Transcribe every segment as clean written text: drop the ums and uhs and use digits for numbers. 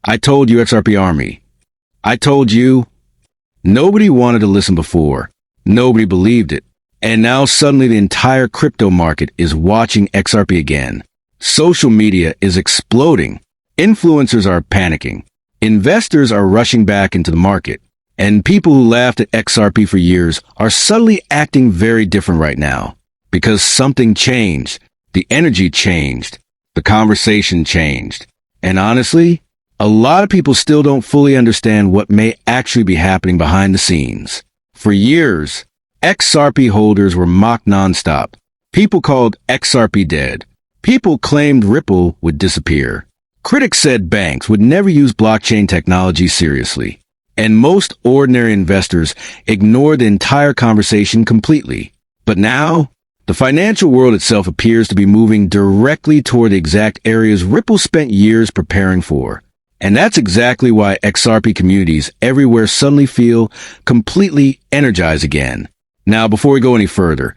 I told you, XRP Army. I told you. Nobody wanted to listen before. Nobody believed it. And now suddenly the entire crypto market is watching XRP again. Social media is exploding. Influencers are panicking. Investors are rushing back into the market. And people who laughed at XRP for years are suddenly acting very different right now. Because something changed. The energy changed. The conversation changed. And honestly, a lot of people still don't fully understand what may actually be happening behind the scenes. For years, XRP holders were mocked nonstop. People called XRP dead. People claimed Ripple would disappear. Critics said banks would never use blockchain technology seriously. And most ordinary investors ignored the entire conversation completely. But now, the financial world itself appears to be moving directly toward the exact areas Ripple spent years preparing for. And that's exactly why XRP communities everywhere suddenly feel completely energized again. Now, before we go any further,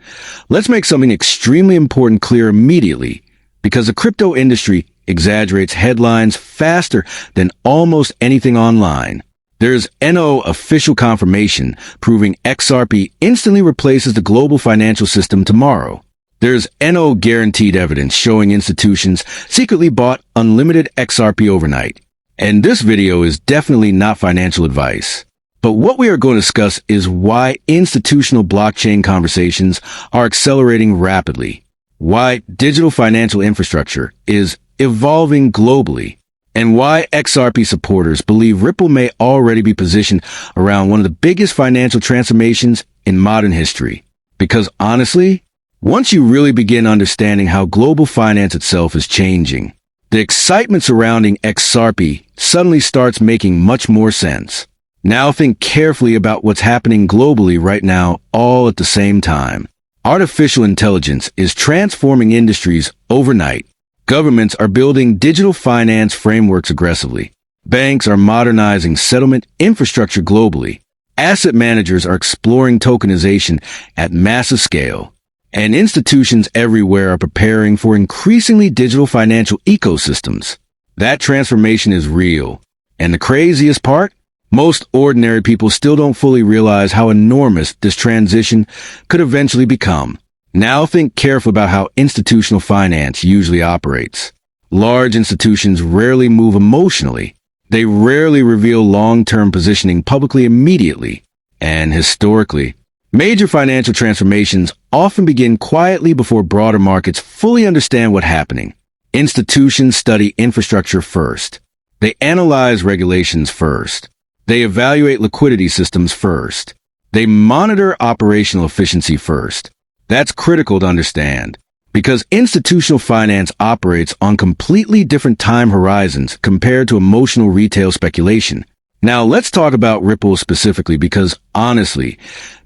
let's make something extremely important clear immediately, because the crypto industry exaggerates headlines faster than almost anything online. There's no official confirmation proving XRP instantly replaces the global financial system tomorrow. There's no guaranteed evidence showing institutions secretly bought unlimited XRP overnight. And this video is definitely not financial advice. But what we are going to discuss is why institutional blockchain conversations are accelerating rapidly, why digital financial infrastructure is evolving globally, and why XRP supporters believe Ripple may already be positioned around one of the biggest financial transformations in modern history. Because honestly, once you really begin understanding how global finance itself is changing, the excitement surrounding XRP suddenly starts making much more sense. Now think carefully about what's happening globally right now, all at the same time. Artificial intelligence is transforming industries overnight. Governments are building digital finance frameworks aggressively. Banks are modernizing settlement infrastructure globally. Asset managers are exploring tokenization at massive scale. And institutions everywhere are preparing for increasingly digital financial ecosystems. That transformation is real. And the craziest part? Most ordinary people still don't fully realize how enormous this transition could eventually become. Now think carefully about how institutional finance usually operates. Large institutions rarely move emotionally. They rarely reveal long-term positioning publicly immediately. And historically, major financial transformations often begin quietly before broader markets fully understand what's happening. Institutions study infrastructure first. They analyze regulations first. They evaluate liquidity systems first. They monitor operational efficiency first. That's critical to understand, because institutional finance operates on completely different time horizons compared to emotional retail speculation. Now let's talk about Ripple specifically, because honestly,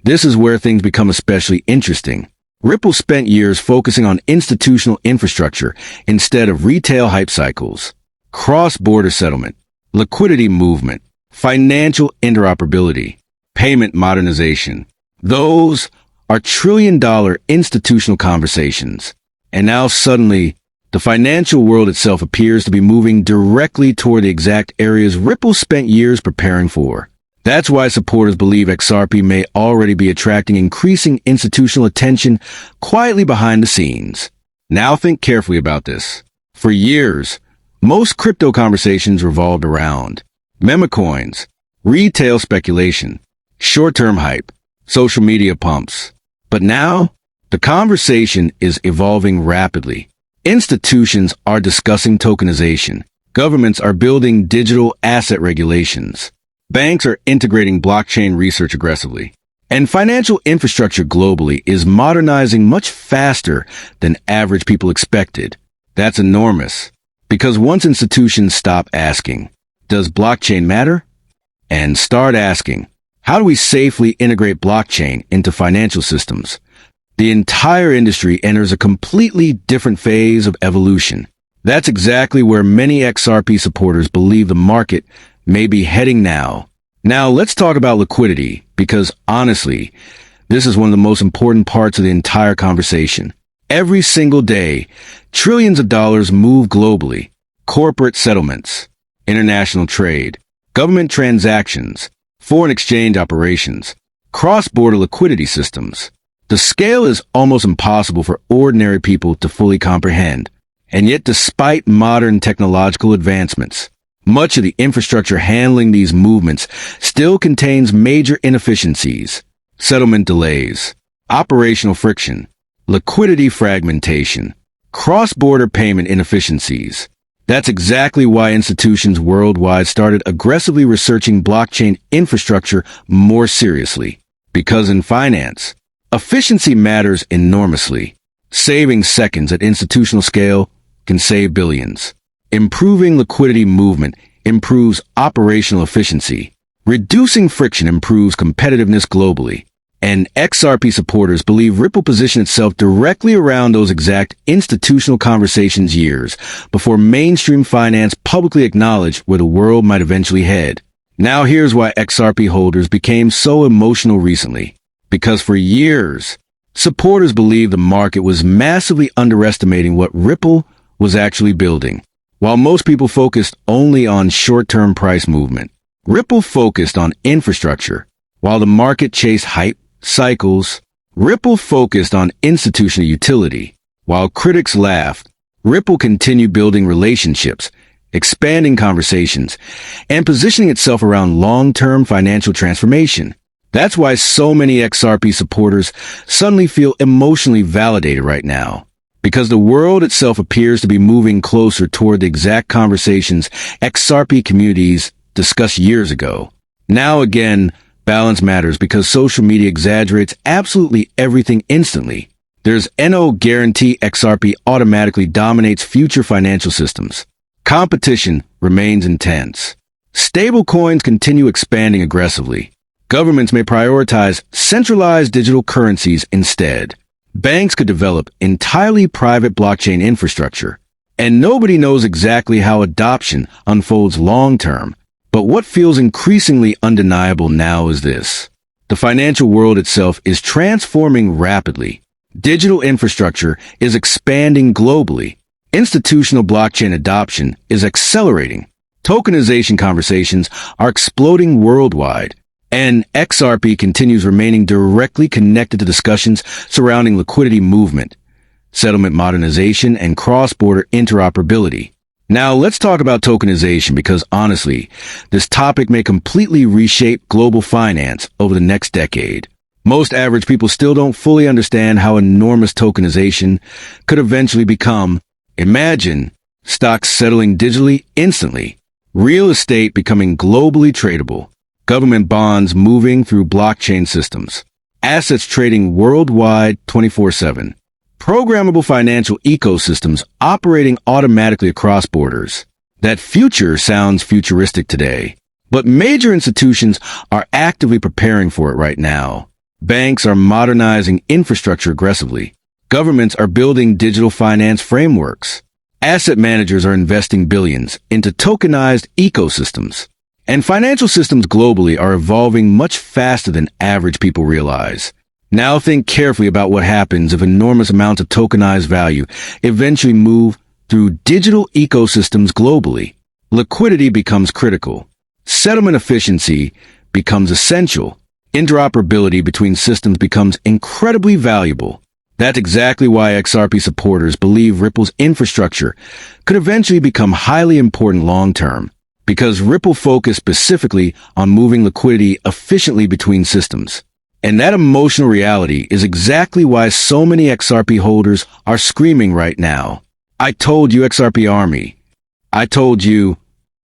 this is where things become especially interesting. Ripple spent years focusing on institutional infrastructure instead of retail hype cycles. Cross-border settlement, liquidity movement, financial interoperability, payment modernization. Those are trillion-dollar institutional conversations. And now suddenly, the financial world itself appears to be moving directly toward the exact areas Ripple spent years preparing for. That's why supporters believe XRP may already be attracting increasing institutional attention quietly behind the scenes. Now think carefully about this. For years, most crypto conversations revolved around meme coins, retail speculation, short-term hype, social media pumps. But now, the conversation is evolving rapidly. Institutions are discussing tokenization. Governments are building digital asset regulations. Banks are integrating blockchain research aggressively. And financial infrastructure globally is modernizing much faster than average people expected. That's enormous. Because once institutions stop asking, does blockchain matter? And start asking, how do we safely integrate blockchain into financial systems? The entire industry enters a completely different phase of evolution. That's exactly where many XRP supporters believe the market may be heading now. Now let's talk about liquidity, because honestly, this is one of the most important parts of the entire conversation. Every single day, trillions of dollars move globally. Corporate settlements, international trade, government transactions, foreign exchange operations, cross-border liquidity systems. The scale is almost impossible for ordinary people to fully comprehend. And yet, despite modern technological advancements, much of the infrastructure handling these movements still contains major inefficiencies, settlement delays, operational friction, liquidity fragmentation, cross-border payment inefficiencies. That's exactly why institutions worldwide started aggressively researching blockchain infrastructure more seriously. Because in finance, efficiency matters enormously. Saving seconds at institutional scale can save billions. Improving liquidity movement improves operational efficiency. Reducing friction improves competitiveness globally. And XRP supporters believe Ripple positioned itself directly around those exact institutional conversations years before mainstream finance publicly acknowledged where the world might eventually head. Now here's why XRP holders became so emotional recently. Because for years, supporters believed the market was massively underestimating what Ripple was actually building. While most people focused only on short-term price movement, Ripple focused on infrastructure. While the market chased hype cycles, Ripple focused on institutional utility. While critics laughed, Ripple continued building relationships, expanding conversations, and positioning itself around long-term financial transformation. That's why so many XRP supporters suddenly feel emotionally validated right now. Because the world itself appears to be moving closer toward the exact conversations XRP communities discussed years ago. Now again, balance matters because social media exaggerates absolutely everything instantly. There's no guarantee XRP automatically dominates future financial systems. Competition remains intense. Stablecoins continue expanding aggressively. Governments may prioritize centralized digital currencies instead. Banks could develop entirely private blockchain infrastructure. And nobody knows exactly how adoption unfolds long-term. But what feels increasingly undeniable now is this. The financial world itself is transforming rapidly. Digital infrastructure is expanding globally. Institutional blockchain adoption is accelerating. Tokenization conversations are exploding worldwide. And XRP continues remaining directly connected to discussions surrounding liquidity movement, settlement modernization, and cross-border interoperability. Now, let's talk about tokenization because, honestly, this topic may completely reshape global finance over the next decade. Most average people still don't fully understand how enormous tokenization could eventually become. Imagine stocks settling digitally instantly, real estate becoming globally tradable, government bonds moving through blockchain systems, assets trading worldwide 24/7. Programmable financial ecosystems operating automatically across borders. That future sounds futuristic today, but major institutions are actively preparing for it right now. Banks are modernizing infrastructure aggressively. Governments are building digital finance frameworks. Asset managers are investing billions into tokenized ecosystems. And financial systems globally are evolving much faster than average people realize. Now think carefully about what happens if enormous amounts of tokenized value eventually move through digital ecosystems globally. Liquidity becomes critical. Settlement efficiency becomes essential. Interoperability between systems becomes incredibly valuable. That's exactly why XRP supporters believe Ripple's infrastructure could eventually become highly important long-term, because Ripple focused specifically on moving liquidity efficiently between systems. And that emotional reality is exactly why so many XRP holders are screaming right now. I told you, XRP Army. I told you.